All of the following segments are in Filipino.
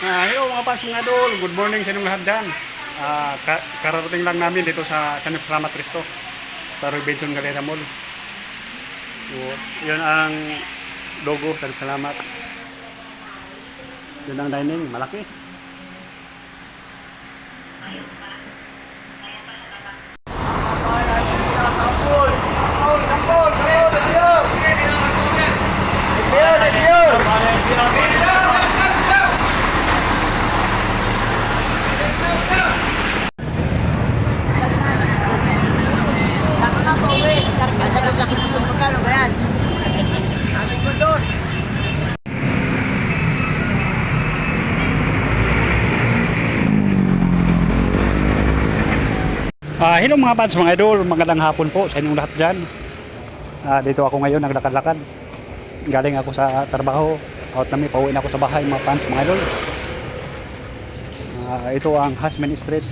Hello mga pas mga idol, good morning sa inyong lahat dyan. Kararating lang namin dito sa San Salamat Cristo sa Robinson Galera Mall. So, yun ang logo sa Salamat. Yun ang dining, malaki. Hello mga pads, mga idol, magandang hapon po sa inyong lahat dyan. Dito ako ngayon, naglakad-lakad. Galing ako sa trabaho, out namin, pauwi na ako sa bahay mga pads, mga idol. Ito ang Hasmin Street.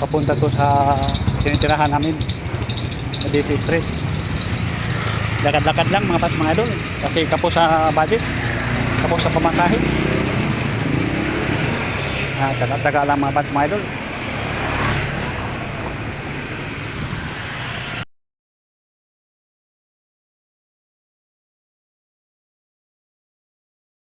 Papunta to sa tinitirahan namin, sa DC Street. Lakad-lakad lang mga pads, mga idol, kasi kapos sa budget, kapos sa pamasahe. Taga-taga lang mga pads, mga idol.